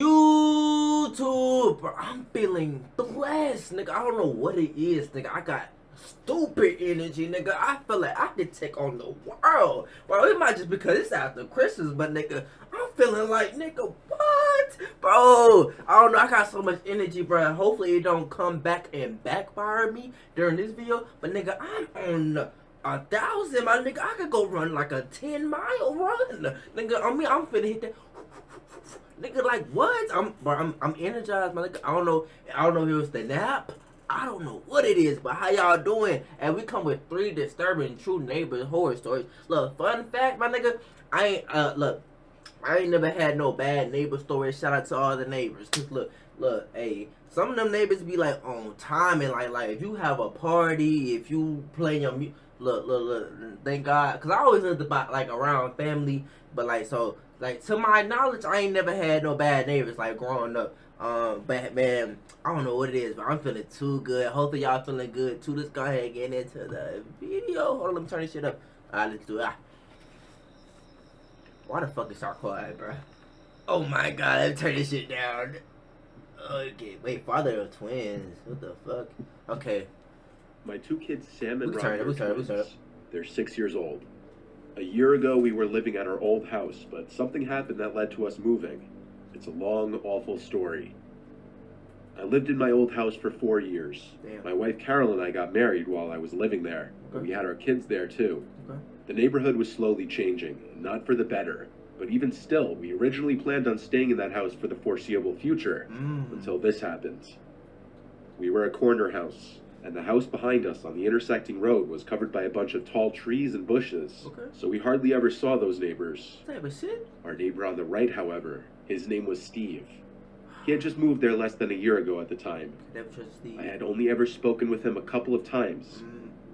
YouTube, bro, I'm feeling blessed, nigga. I don't know what it is, nigga. I got stupid energy, nigga. I feel like I could take on the world, bro. It might just because it's after Christmas, but nigga, I'm feeling like, nigga, what, bro? I don't know. I got so much energy, bro. Hopefully, it don't come back and backfire me during this video, but nigga, I'm on 1,000, my nigga. I could go run like a 10-mile run, nigga. I mean, I'm finna hit that. Nigga, like what? I'm energized, my nigga. I don't know if it was the nap. I don't know what it is, but how y'all doing? And we come with 3 disturbing true neighbor horror stories. Look, fun fact, my nigga, I ain't never had no bad neighbor stories. Shout out to all the neighbors. Cause look, hey, some of them neighbors be like on time and like if you have a party, if you play your music, look, thank God. Cause I always lived about like around family, but like so. Like to my knowledge, I ain't never had no bad neighbors like growing up. But man, I don't know what it is, but I'm feeling too good. Hopefully y'all feeling good too. Let's go ahead and get into the video. Hold on, let me turn this shit up. Alright, let's do it. Why the fuck is our quiet, bro? Oh my god, let me turn this shit down. Okay, wait, father of twins. What the fuck? Okay. My 2 kids, Sam and Robbie, are twins. They're 6 years old. A year ago, we were living at our old house, but something happened that led to us moving. It's a long, awful story. I lived in my old house for 4 years. Damn. My wife Carol and I got married while I was living there. Okay. We had our kids there too. Okay. The neighborhood was slowly changing, not for the better. But even still, we originally planned on staying in that house for the foreseeable future, until this happened. We were a corner house, and the house behind us on the intersecting road was covered by a bunch of tall trees and bushes, so we hardly ever saw those neighbors. Our neighbor on the right, however, his name was Steve. He had just moved there less than a year ago at the time. I had only ever spoken with him a couple of times.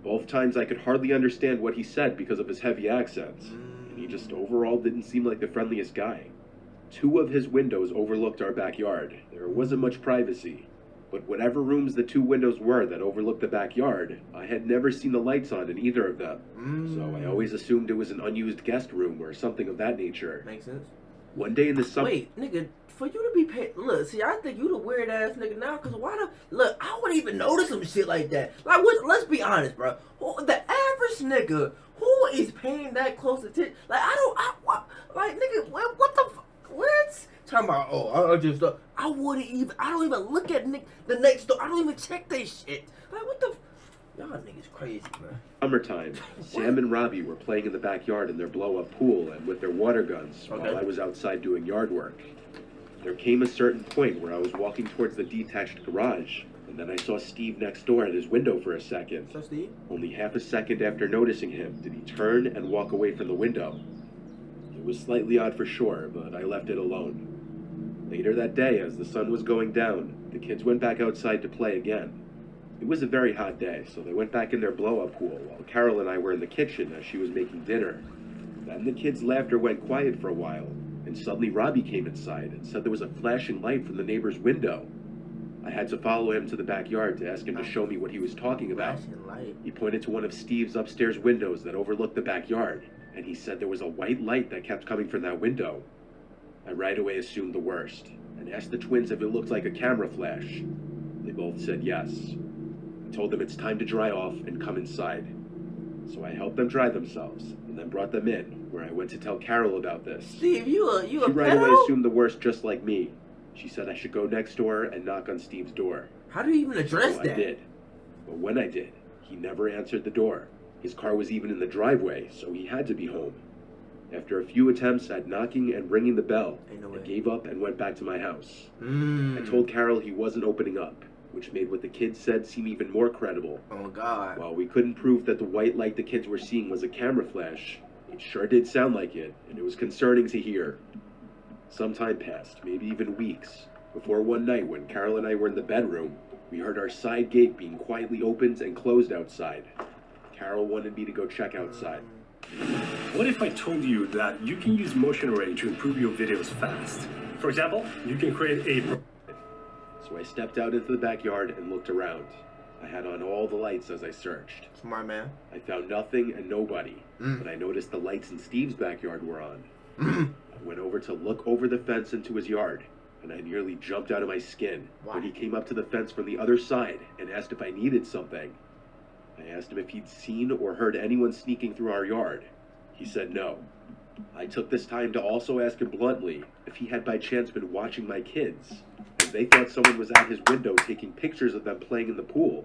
Both times I could hardly understand what he said because of his heavy accent, and he just overall didn't seem like the friendliest guy. 2 of his windows overlooked our backyard. There wasn't much privacy. But whatever rooms the 2 windows were that overlooked the backyard, I had never seen the lights on in either of them. So I always assumed it was an unused guest room or something of that nature. Makes sense. One day in the summer... Wait, nigga, for you to be paid... Look, see, I think you the weird-ass nigga now, because why the... Look, I wouldn't even notice some shit like that. Like, let's be honest, bro. The average nigga, who is paying that close attention? Like, like, nigga, what the... What? Talking about, I don't even look at the next door. I don't even check they shit. Like, what the, y'all niggas crazy, man. Summertime, Sam and Robbie were playing in the backyard in their blow-up pool and with their water guns while I was outside doing yard work. There came a certain point where I was walking towards the detached garage, and then I saw Steve next door at his window for a second. So, Steve? Only half a second after noticing him did he turn and walk away from the window. It was slightly odd for sure, but I left it alone. Later that day, as the sun was going down, the kids went back outside to play again. It was a very hot day, so they went back in their blow-up pool while Carol and I were in the kitchen as she was making dinner. Then the kids' laughter went quiet for a while, and suddenly Robbie came inside and said there was a flashing light from the neighbor's window. I had to follow him to the backyard to ask him to show me what he was talking about. He pointed to one of Steve's upstairs windows that overlooked the backyard, and he said there was a white light that kept coming from that window. I right away assumed the worst, and asked the twins if it looked like a camera flash. They both said yes. I told them it's time to dry off and come inside. So I helped them dry themselves, and then brought them in, where I went to tell Carol about this. Steve, she right away assumed the worst just like me. She said I should go next door and knock on Steve's door. How do you even address that? I did. But when I did, he never answered the door. His car was even in the driveway, so he had to be home. After a few attempts at knocking and ringing the bell, I gave up and went back to my house. I told Carol he wasn't opening up, which made what the kids said seem even more credible. Oh, God. While we couldn't prove that the white light the kids were seeing was a camera flash, it sure did sound like it, and it was concerning to hear. Some time passed, maybe even weeks, before one night when Carol and I were in the bedroom, we heard our side gate being quietly opened and closed outside. Carol wanted me to go check outside. What if I told you that you can use Motion Array to improve your videos fast? For example, you can create a... So I stepped out into the backyard and looked around. I had on all the lights as I searched. Smart man. I found nothing and nobody, but I noticed the lights in Steve's backyard were on. I went over to look over the fence into his yard. and I nearly jumped out of my skin Wow. when he came up to the fence from the other side and asked if I needed something. I asked him if he'd seen or heard anyone sneaking through our yard. He said no. I took this time to also ask him bluntly if he had by chance been watching my kids, as they thought someone was at his window taking pictures of them playing in the pool.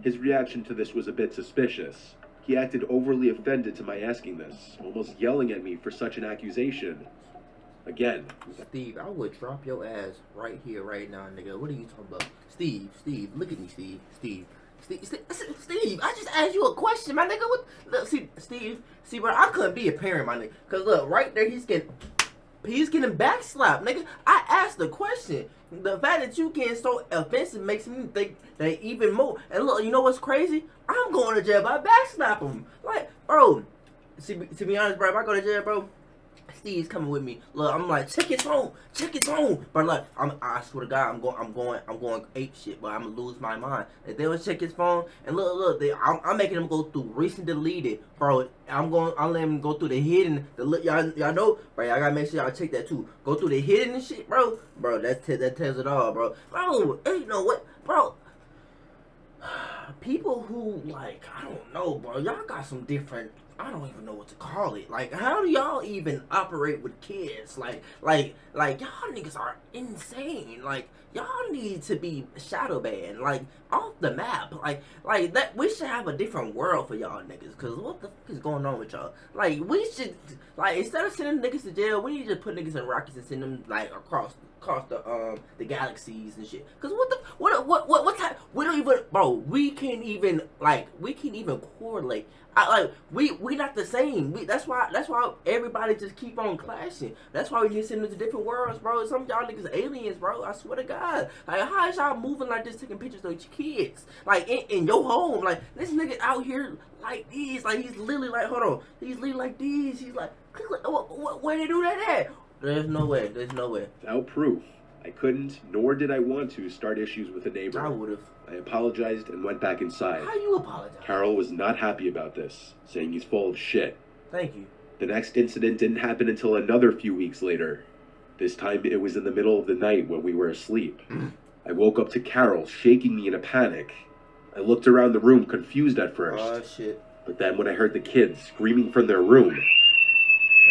His reaction to this was a bit suspicious. He acted overly offended to my asking this, almost yelling at me for such an accusation. Again, Steve, I would drop your ass right here, right now, nigga. What are you talking about? Steve, look at me, Steve, I just asked you a question, my nigga. Look, Steve, bro, I couldn't be a parent, my nigga. Cause look, right there, he's getting backslapped, nigga. I asked the question. The fact that you getting so offensive makes me think that even more. And look, you know what's crazy? I'm going to jail. I backslap him. Like, bro, to be honest, bro, if I go to jail, bro, Steve's coming with me. Look, I'm like, check his phone. But like, I swear to God, I'm going ape shit, but I'm gonna lose my mind. If they would check his phone, and look, I'm making him go through recent deleted, bro. I'm letting him go through the hidden. Y'all know, bro. Y'all gotta make sure y'all check that too. Go through the hidden and shit, bro. Bro, that tells it all, bro. Bro, you know what, bro? People who, like, I don't know, bro. Y'all got some different, I don't even know what to call it. Like, how do y'all even operate with kids? Like y'all niggas are insane. Like, y'all need to be shadow banned, like, off the map. Like that. We should have a different world for y'all niggas. Cause what the fuck is going on with y'all? Like, we should, like, instead of sending niggas to jail, we need to put niggas in rockets and send them, like, across the galaxies and shit. Cause what type? We don't even, bro. We can't even correlate. We not the same. That's why everybody just keep on clashing. That's why we just send them to different worlds, bro. Some of y'all niggas aliens, bro. I swear to God. Like, how is y'all moving like this, taking pictures of your kids, like in your home? Like, this nigga out here like these, like he's literally like, hold on, he's literally like these. He's like, where they do that at? There's no way. without proof, I couldn't, nor did I want to, start issues with a neighbor. I would've. I apologized and went back inside. How you apologize? Carol was not happy about this, saying he's full of shit. Thank you. The next incident didn't happen until another few weeks later. This time it was in the middle of the night when we were asleep. I woke up to Carol shaking me in a panic. I looked around the room confused at first. Oh shit. But then when I heard the kids screaming from their room, Let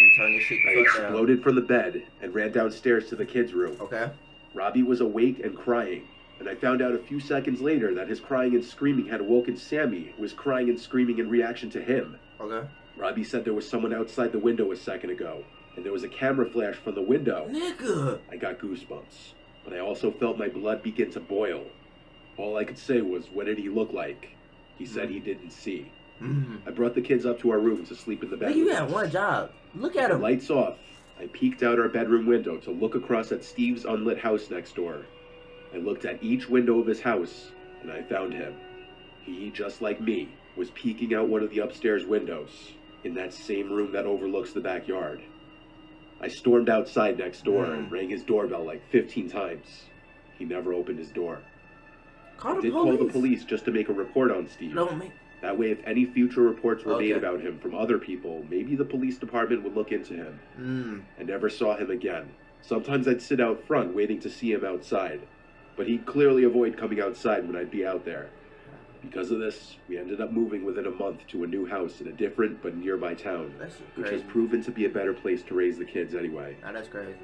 me turn this shit I the fuck down. exploded from the bed and ran downstairs to the kids' room. Okay. Robbie was awake and crying, and I found out a few seconds later that his crying and screaming had awoken Sammy, who was crying and screaming in reaction to him. Okay. Robbie said there was someone outside the window a second ago, and there was a camera flash from the window. Nigga. I got goosebumps, but I also felt my blood begin to boil. All I could say was, what did he look like? He said he didn't see. I brought the kids up to our room to sleep in the Nigga, bedroom. you had one job. Look at The him. lights off. I peeked out our bedroom window to look across at Steve's unlit house next door. I looked at each window of his house, and I found him. He, just like me, was peeking out one of the upstairs windows, in that same room that overlooks the backyard. I stormed outside next door and rang his doorbell like 15 times. He never opened his door. Call I the did police. call the police just to make a report on Steve. Don't make. That way, if any future reports were made Okay. about him from other people, maybe the police department would look into him. I never saw him again. Sometimes I'd sit out front waiting to see him outside, but he'd clearly avoid coming outside when I'd be out there. Because of this, we ended up moving within a month to a new house in a different but nearby town, That's which crazy. has proven to be a better place to raise the kids anyway. Nah, that's crazy.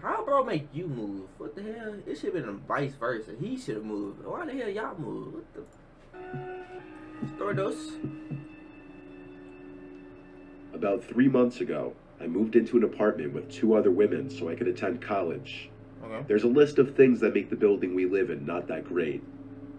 How bro make you move? What the hell? It should have been vice versa. He should have moved. Why the hell y'all move? What the? Stardust. About 3 months ago, I moved into an apartment with 2 other women so I could attend college. Okay. There's a list of things that make the building we live in not that great.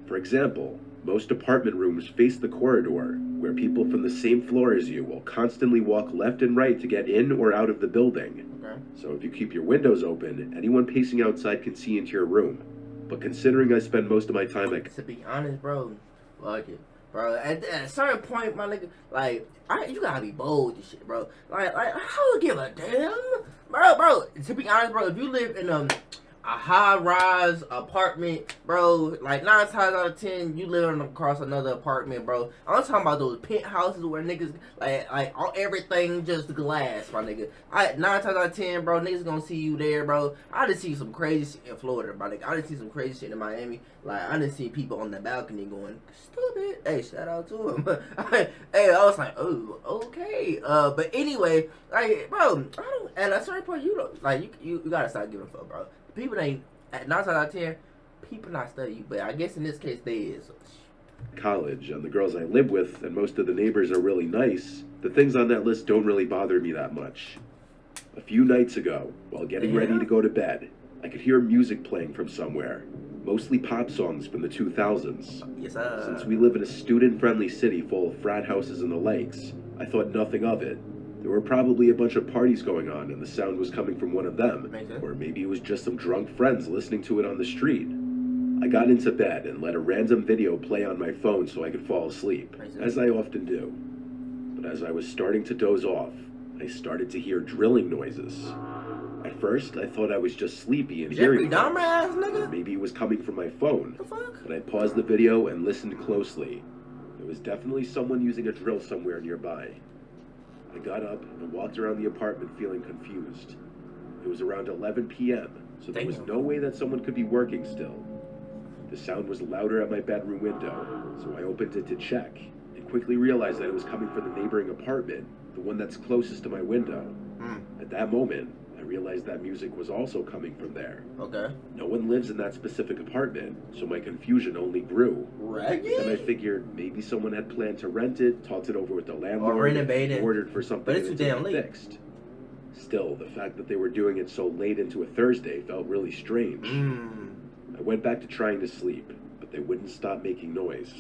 For example, most apartment rooms face the corridor, where people from the same floor as you will constantly walk left and right to get in or out of the building. Okay. So if you keep your windows open, anyone pacing outside can see into your room. But considering I spend most of my time at... To be honest, bro, fuck it. Bro, at a certain point, my nigga, like, you gotta be bold and shit, bro. Like, I would give a damn. Bro, to be honest, bro, if you live in, high-rise apartment, bro. Like 9 times out of 10, you living across another apartment, bro. I'm talking about those penthouses where niggas like all everything just glass, my nigga. 9 times out of 10, bro, niggas gonna see you there, bro. I done see some crazy shit in Florida, my nigga. I done see some crazy shit in Miami. Like I done see people on the balcony going stupid. Hey, shout out to him. Hey, I was like, oh, okay. But anyway, like, bro, I don't. At a certain point, you don't like you gotta stop giving a fuck, bro. People ain't at 9 times out of 10. People not study you, but I guess in this case they is. College, and the girls I live with, and most of the neighbors are really nice. The things on that list don't really bother me that much. A few nights ago, while getting ready to go to bed, I could hear music playing from somewhere. Mostly pop songs from the 2000s. Yes, sir. Since we live in a student-friendly city full of frat houses and the likes, I thought nothing of it. There were probably a bunch of parties going on, and the sound was coming from one of them. Or maybe it was just some drunk friends listening to it on the street. I got into bed and let a random video play on my phone so I could fall asleep, as I often do. But as I was starting to doze off, I started to hear drilling noises. At first, I thought I was just sleepy and hearing Jeffrey Dahmer ass nigga? Maybe it was coming from my phone. The fuck? But I paused the video and listened closely. There was definitely someone using a drill somewhere nearby. I got up and walked around the apartment feeling confused. It was around 11 p.m., so there was no way that someone could be working still. The sound was louder at my bedroom window, so I opened it to check, and quickly realized that it was coming from the neighboring apartment, the one that's closest to my window. At that moment, I realized that music was also coming from there. Okay. No one lives in that specific apartment, so my confusion only grew. Reggae? Then I figured maybe someone had planned to rent it, talked it over with the landlord, Or renovate it. ordered for something But it's and too it damn didn't late. fixed. Still, the fact that they were doing it so late into a Thursday felt really strange. I went back to trying to sleep, but they wouldn't stop making noise.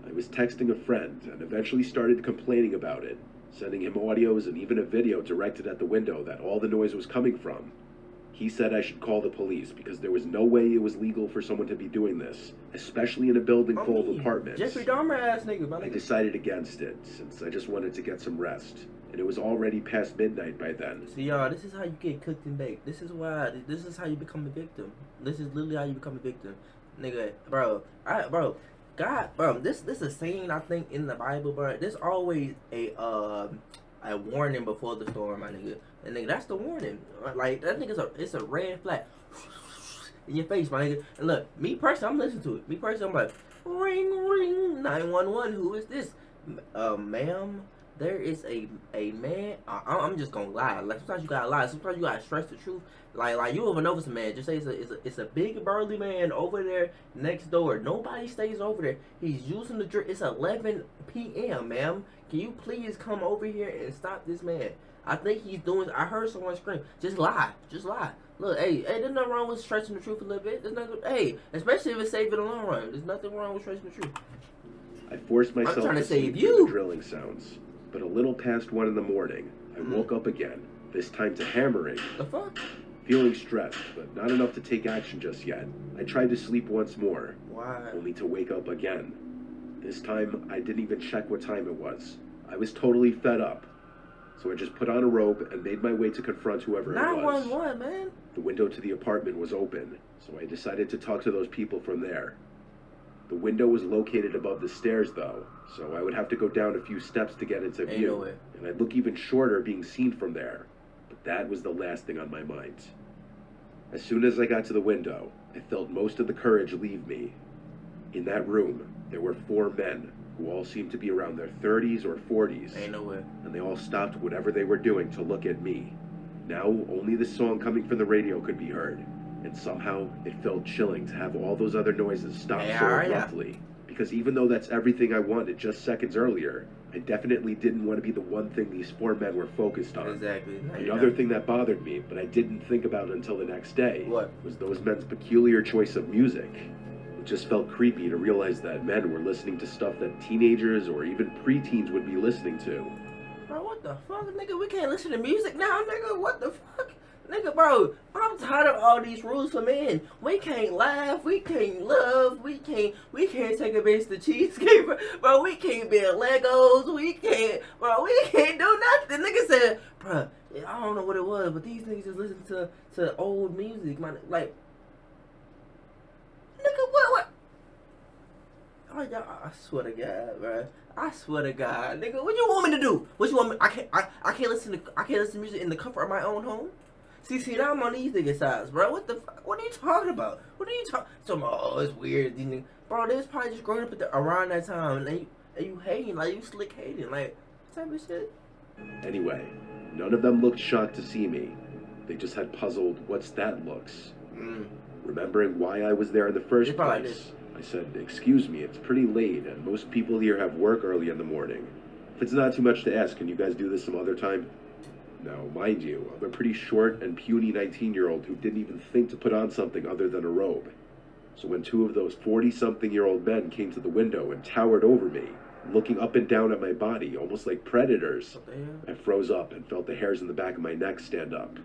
I was texting a friend and eventually started complaining about it, sending him audios and even a video directed at the window that all the noise was coming from. He said I should call the police because there was no way it was legal for someone to be doing this, especially in a building full of apartments. Jeffrey Dahmer ass nigga, my I nigga. decided against it since I just wanted to get some rest, and it was already past midnight by then. See, y'all, this is how you get cooked and baked. This is how you become a victim. This is literally how you become a victim. Nigga, bro, God, bro, this is a saying I think in the Bible, bro. There's always a warning before the storm, my nigga. And nigga, that's the warning. Like that nigga's it's a red flag in your face, my nigga. And look, me personally, I'm listening to it. Me personally, I'm like, ring ring 911. Who is this? Ma'am, there is a man. I'm just gonna lie. Like sometimes you gotta lie. Sometimes you gotta stress the truth. Like you over know it's a man. Just say it's a big burly man over there next door. Nobody stays over there. He's using the drink. It's 11 p.m. ma'am. Can you please come over here and stop this man? I think he's doing. I heard someone scream. Just lie. Just lie. Look, hey, there's nothing wrong with stretching the truth a little bit. There's nothing. Hey, especially if it's safe in the long run. There's nothing wrong with stretching the truth. I forced myself trying to sleep save through you. the drilling sounds, but a little past 1 in the morning, I woke up again. This time to hammering. The fuck? Feeling stressed, but not enough to take action just yet. I tried to sleep once more, Why? only to wake up again. This time, I didn't even check what time it was. I was totally fed up. So I just put on a robe and made my way to confront whoever it was. 911, man. The window to the apartment was open, so I decided to talk to those people from there. The window was located above the stairs, though, so I would have to go down a few steps to get into Ain't view. no way. And I'd look even shorter being seen from there. But that was the last thing on my mind. As soon as I got to the window, I felt most of the courage leave me. In that room, there were 4 men, who all seemed to be around their 30s or 40s. Ain't no way. And they all stopped whatever they were doing to look at me. Now, only the song coming from the radio could be heard. And somehow, it felt chilling to have all those other noises stop so abruptly. Because even though that's everything I wanted just seconds earlier, I definitely didn't want to be the one thing these 4 men were focused on. Exactly. No, The you're other not. thing that bothered me, but I didn't think about until the next day, What? was those men's peculiar choice of music. It just felt creepy to realize that men were listening to stuff that teenagers or even preteens would be listening to. Bro, what the fuck, nigga? We can't listen to music now, nigga. What the fuck? Nigga, bro, I'm tired of all these rules for men. We can't laugh, we can't love, we can't take a base to cheesecake, bro. We can't build Legos, we can't do nothing. Nigga said, bro, I don't know what it was, but these niggas just listen to old music, man. Like, nigga, what? Oh, y'all, I swear to God, bro. I swear to God, nigga. What you want me to do? What you want me? I can't listen to music in the comfort of my own home. See, now I'm on these niggas' sides, bro. What the? What are you talking about? What are you talking about? Oh, it's weird, these niggas. Bro, they was probably just growing up around that time, and you hating, like you slick hating, like what type of shit. Anyway, none of them looked shocked to see me. They just had puzzled, what's that looks? Remembering why I was there in the first place, I said, excuse me, it's pretty late, and most people here have work early in the morning. If it's not too much to ask, can you guys do this some other time? Now, mind you, I'm a pretty short and puny 19-year-old who didn't even think to put on something other than a robe. So when two of those 40-something-year-old men came to the window and towered over me, looking up and down at my body, almost like predators, I froze up and felt the hairs in the back of my neck stand up.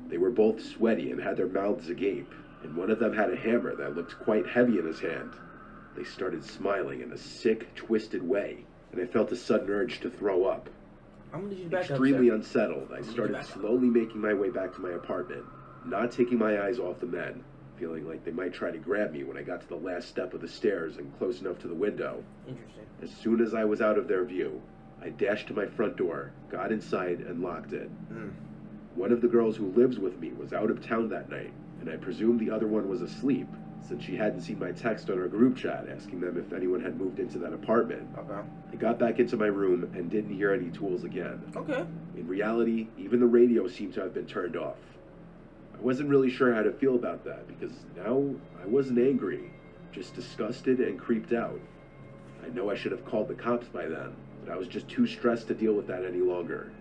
They were both sweaty and had their mouths agape, and one of them had a hammer that looked quite heavy in his hand. They started smiling in a sick, twisted way, and I felt a sudden urge to throw up. Extremely unsettled, I started slowly making my way back to my apartment, not taking my eyes off the men, feeling like they might try to grab me when I got to the last step of the stairs and close enough to the window. Interesting. As soon as I was out of their view, I dashed to my front door, got inside, and locked it. One of the girls who lives with me was out of town that night, and I presumed the other one was asleep, since she hadn't seen my text on our group chat asking them if anyone had moved into that apartment. Okay. I got back into my room and didn't hear any tools again. Okay. In reality, even the radio seemed to have been turned off. I wasn't really sure how to feel about that, because now I wasn't angry, just disgusted and creeped out. I know I should have called the cops by then, but I was just too stressed to deal with that any longer.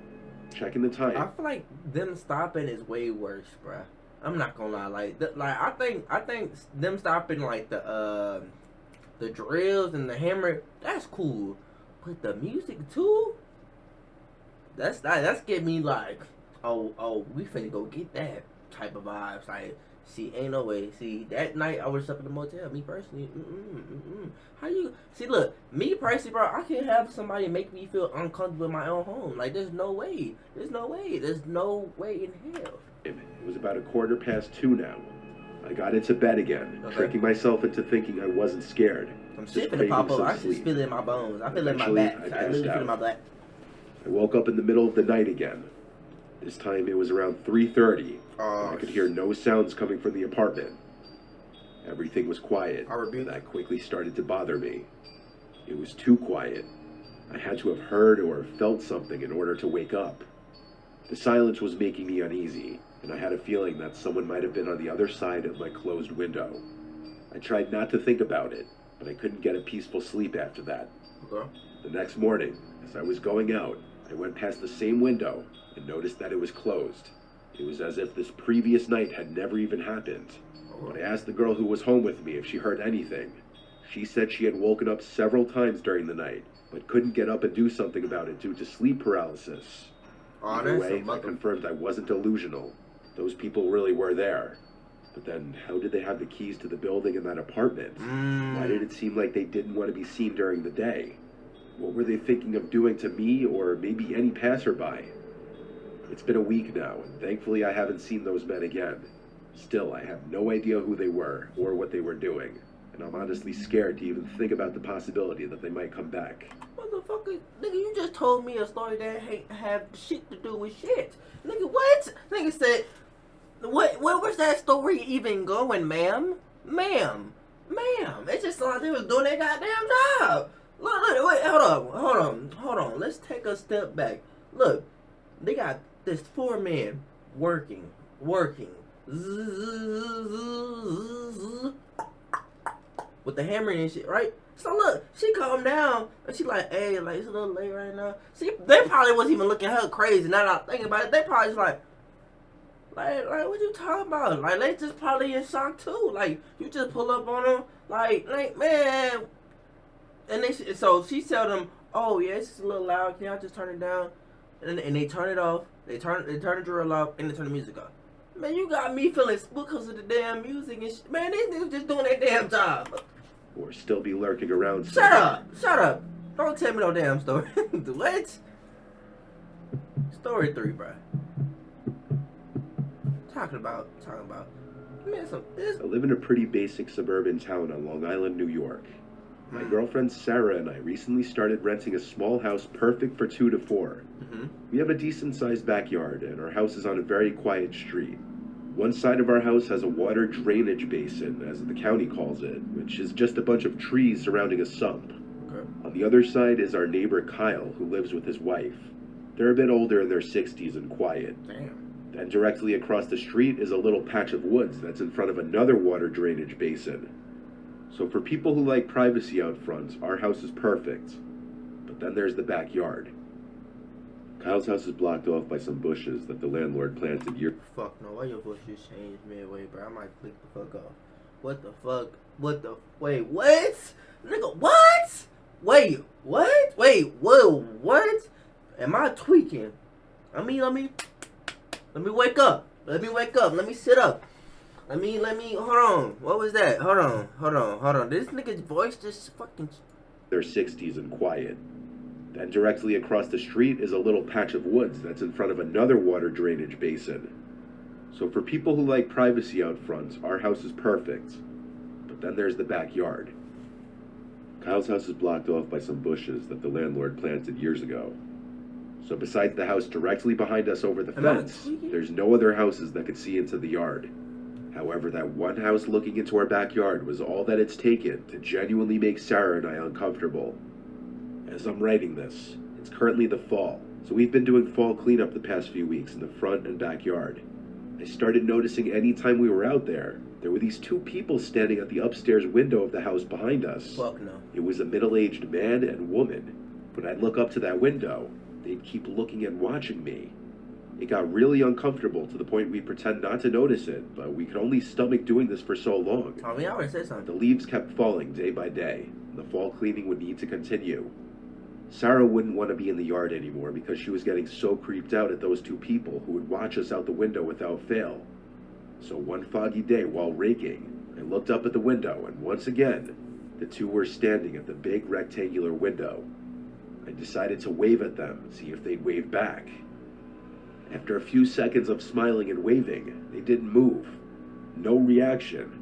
Checking the time. I feel like them stopping is way worse, bruh. I'm not gonna lie, I think them stopping like the drills and the hammer, that's cool, but the music too, that's get me like, oh, we finna go get that type of vibes. Like, see, ain't no way. See, that night I was up in the motel. Me personally, how you see? Look, me personally, bro, I can't have somebody make me feel uncomfortable in my own home. Like, there's no way. There's no way in hell. It was about 2:15 now. I got into bed again, tricking myself into thinking I wasn't scared. I'm shit finna pop up. I just feel it in my bones. I feel it in my back. I literally feel it in my back. I woke up in the middle of the night again. This time it was around 3:30. I could hear no sounds coming from the apartment. Everything was quiet, and that quickly started to bother me. It was too quiet. I had to have heard or felt something in order to wake up. The silence was making me uneasy, and I had a feeling that someone might have been on the other side of my closed window. I tried not to think about it, but I couldn't get a peaceful sleep after that. The next morning, as I was going out, I went past the same window and noticed that it was closed. It was as if this previous night had never even happened. When I asked the girl who was home with me if she heard anything, she said she had woken up several times during the night, but couldn't get up and do something about it due to sleep paralysis. Either way, I confirmed I wasn't delusional. Those people really were there. But then, how did they have the keys to the building and that apartment? Why did it seem like they didn't want to be seen during the day? What were they thinking of doing to me or maybe any passerby? It's been a week now, and thankfully I haven't seen those men again. Still, I have no idea who they were or what they were doing, and I'm honestly scared to even think about the possibility that they might come back. Motherfucker, nigga, you just told me a story that ain't have shit to do with shit. Nigga, what? Nigga said, where was that story even going, ma'am? Ma'am. It's just like they was doing their goddamn job. Look, wait, hold on. Let's take a step back. Look, they got this 4 men working. With the hammer and shit, right? So look, she calmed down and she like, hey, like it's a little late right now. See, they probably wasn't even looking at her crazy. Now that I'm thinking about it, they probably just like what you talking about? Like they just probably in shock too. Like you just pull up on them, like man. And so she tell them, oh yeah, it's just a little loud. Can y'all just turn it down? And they turn it off. They turn the drill off and they turn the music off. Man, you got me feeling spooked because of the damn music and shit. Man, these niggas just doing their damn job. Or still be lurking around. Shut up. Don't tell me no damn story. What? Story 3, bro. talking about. Man, I live in a pretty basic suburban town on Long Island, New York. My girlfriend Sarah and I recently started renting a small house perfect for 2 to 4. We have a decent-sized backyard, and our house is on a very quiet street. One side of our house has a water drainage basin, as the county calls it, which is just a bunch of trees surrounding a sump. Okay. On the other side is our neighbor Kyle, who lives with his wife. They're a bit older, in their 60s, and quiet. Damn. Then directly across the street is a little patch of woods that's in front of another water drainage basin. So for people who like privacy out front, our house is perfect. But then there's the backyard. Kyle's house is blocked off by some bushes that the landlord planted years. Fuck no, why your voice just changed midway, bro? I might click the fuck off. What the fuck? Wait, what? Nigga, what? Wait, what? Wait, whoa, what? Am I tweaking? Let me wake up. Let me sit up. Let me, hold on. What was that? Hold on. This nigga's voice just fucking... Their 60s and quiet. Then directly across the street is a little patch of woods that's in front of another water drainage basin. So for people who like privacy out front, our house is perfect. But then there's the backyard. Kyle's house is blocked off by some bushes that the landlord planted years ago. So besides the house directly behind us over the fence, there's no other houses that could see into the yard. However, that one house looking into our backyard was all that it's taken to genuinely make Sarah and I uncomfortable. As I'm writing this, it's currently the fall, so we've been doing fall cleanup the past few weeks in the front and backyard. I started noticing anytime we were out there were these 2 people standing at the upstairs window of the house behind us. Fuck no. It was a middle-aged man and woman. When I'd look up to that window, they'd keep looking and watching me. It got really uncomfortable to the point we'd pretend not to notice it, but we could only stomach doing this for so long. I mean, I would say something. The leaves kept falling day by day, and the fall cleaning would need to continue. Sarah wouldn't want to be in the yard anymore because she was getting so creeped out at those 2 people who would watch us out the window without fail. So one foggy day while raking, I looked up at the window, and once again, the 2 were standing at the big rectangular window. I decided to wave at them, see if they'd wave back. After a few seconds of smiling and waving, they didn't move. No reaction.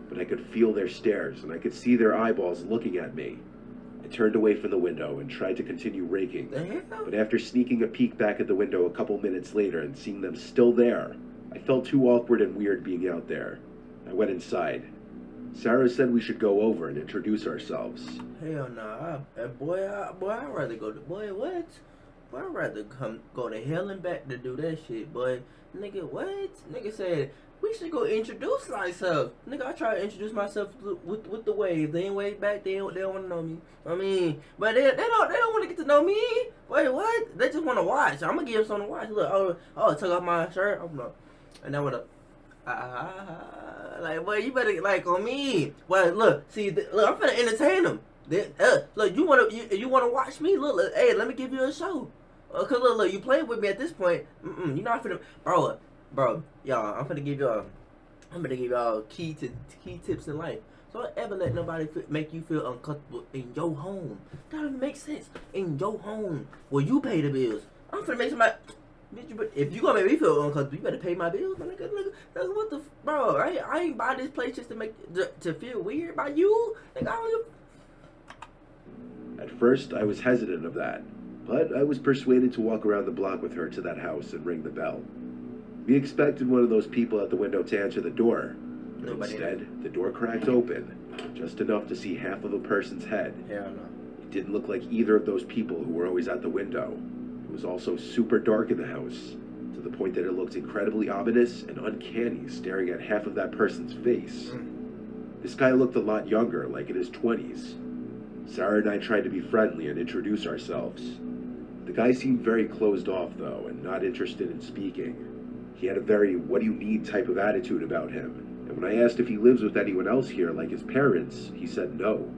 But I could feel their stares, and I could see their eyeballs looking at me. I turned away from the window and tried to continue raking. But after sneaking a peek back at the window a couple minutes later and seeing them still there, I felt too awkward and weird being out there. I went inside. Sarah said we should go over and introduce ourselves. Hell nah. I'd rather go to... Boy, what? Boy, I'd rather go to hell and back to do that shit, boy. Nigga, what? Nigga said, we should go introduce ourselves. Nigga, I try to introduce myself with the wave. They ain't wave back. They don't want to know me. I mean, but they don't want to get to know me. Wait, what? They just want to watch. I'm gonna give them something to watch. Look, oh, took off my shirt. Oh no, and then what up? Like, boy, you better like on me. Well, look, look, I'm finna entertain them. Look, you wanna watch me? Look, hey, let me give you a show. Cause look, you playing with me at this point. You know I'm finna, bro, y'all. I'm finna give y'all key tips in life. So don't ever let nobody make you feel uncomfortable in your home. That doesn't make sense. In your home, where you pay the bills. I'm finna make somebody. If you gonna make me feel uncomfortable, you better pay my bills. Man, look, what the, bro? I ain't buy this place just to feel weird by you. Like, At first, I was hesitant of that, but I was persuaded to walk around the block with her to that house and ring the bell. We expected one of those people at the window to answer the door. Instead, the door cracked open, just enough to see half of a person's head. Hell no. It didn't look like either of those people who were always at the window. It was also super dark in the house, to the point that it looked incredibly ominous and uncanny staring at half of that person's face. This guy looked a lot younger, like in his 20s. Sarah and I tried to be friendly and introduce ourselves. The guy seemed very closed off, though, and not interested in speaking. He had a very what do you need type of attitude about him, and when I asked if he lives with anyone else here, like his parents, he said no.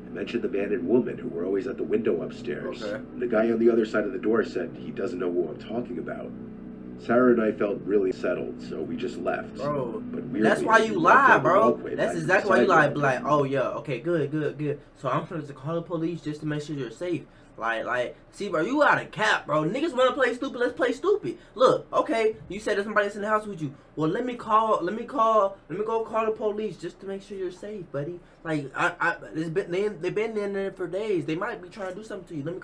I mentioned the man and woman who were always at the window upstairs. Okay. The guy on the other side of the door said he doesn't know who I'm talking about. Sarah and I felt really settled, so we just left. Bro, but weirdly, that's why you lie, bro. That's exactly why you lie. Sidewalk. Be like, oh yeah, okay, good. So I'm supposed to call the police just to make sure you're safe. See, bro, you out of cap, bro. Niggas wanna play stupid, let's play stupid. Look, okay, you said there's somebody that's in the house with you. Well, let me go call the police just to make sure you're safe, buddy. Like, they've been in there for days. They might be trying to do something to you. Let me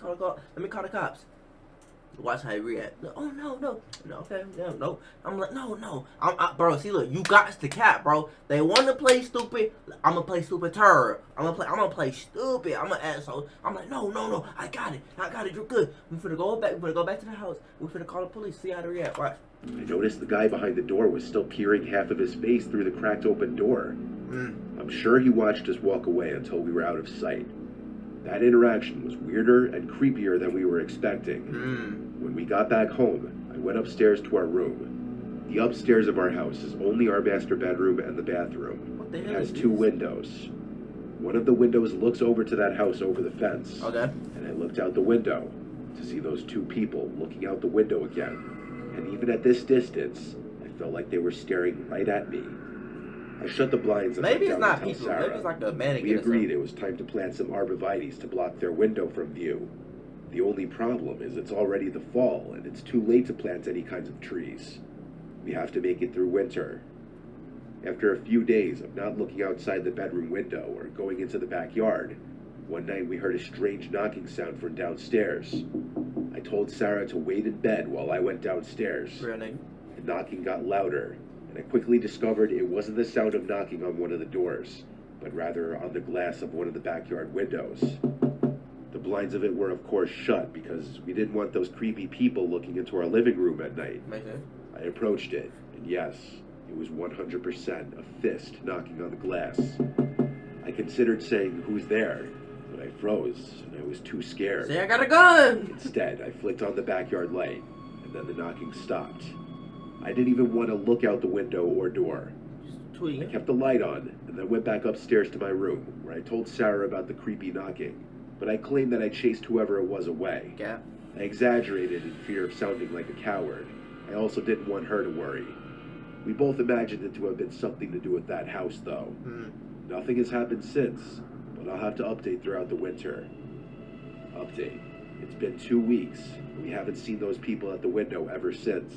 call the cops. Watch how he react. Oh no, okay, no. I'm like, no. Bro, see, look, you got the cap, bro. They want to play stupid. I'm gonna play stupid turd. I'm gonna play stupid. I'm an asshole. I'm like, no. I got it. You're good. We finna go back to the house. We finna call the police. See how they react. Watch. I noticed the guy behind the door was still peering half of his face through the cracked open door. I'm sure he watched us walk away until we were out of sight. That interaction was weirder and creepier than we were expecting. When we got back home, I went upstairs to our room. The upstairs of our house is only our master bedroom and the bathroom. It has 2 windows. One of the windows looks over to that house over the fence. Okay. And I looked out the window to see those 2 people looking out the window again. And even at this distance, I felt like they were staring right at me. I shut the blinds and maybe it's went not down to people. tell Sarah. Maybe it's like a mannequin. We agreed it was time to plant some arborvitaes to block their window from view. The only problem is it's already the fall, and it's too late to plant any kinds of trees. We have to make it through winter. After a few days of not looking outside the bedroom window or going into the backyard, one night we heard a strange knocking sound from downstairs. I told Sarah to wait in bed while I went downstairs. Really? The knocking got louder, and I quickly discovered it wasn't the sound of knocking on one of the doors, but rather on the glass of one of the backyard windows. The blinds of it were of course shut because we didn't want those creepy people looking into our living room at night. I approached it, and yes, it was 100% a fist knocking on the glass. I considered saying, "Who's there?" but I froze, and I was too scared. Say I got a gun! Instead, I flicked on the backyard light, and then the knocking stopped. I didn't even want to look out the window or door. I kept the light on, and then went back upstairs to my room, where I told Sarah about the creepy knocking, but I claimed that I chased whoever it was away. Yeah. I exaggerated in fear of sounding like a coward. I also didn't want her to worry. We both imagined it to have been something to do with that house, though. Nothing has happened since, but I'll have to update throughout the winter. Update. It's been 2 weeks, and we haven't seen those people at the window ever since.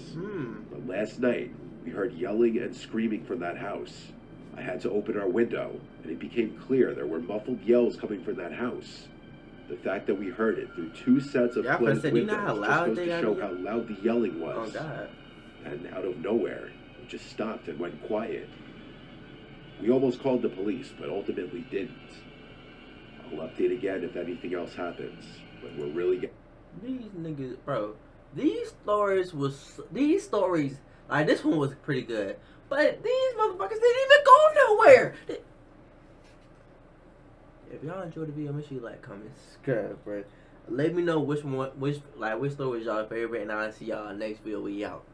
But last night, we heard yelling and screaming from that house. I had to open our window, and it became clear there were muffled yells coming from that house. The fact that we heard it through 2 sets of closed windows just goes to show how loud the yelling was. Oh, God. And out of nowhere, it just stopped and went quiet. We almost called the police, but ultimately didn't. I'll update again if anything else happens, but we're really These niggas, bro. These stories, like this one was pretty good, but these motherfuckers didn't even go nowhere. If y'all enjoyed the video, make sure you like, comment, subscribe, bro. Let me know which story was y'all favorite, and I'll see y'all next video. We out.